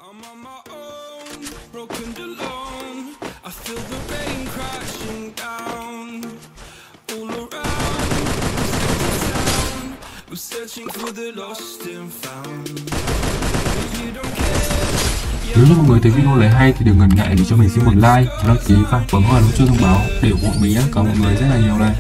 Nếu như mọi người thấy video này hay thì đừng ngần ngại để cho mình xin một like, đăng ký và bấm vào nút chuông thông báo để ủng hộ mình nhé. Cảm ơn mọi người rất là nhiều này.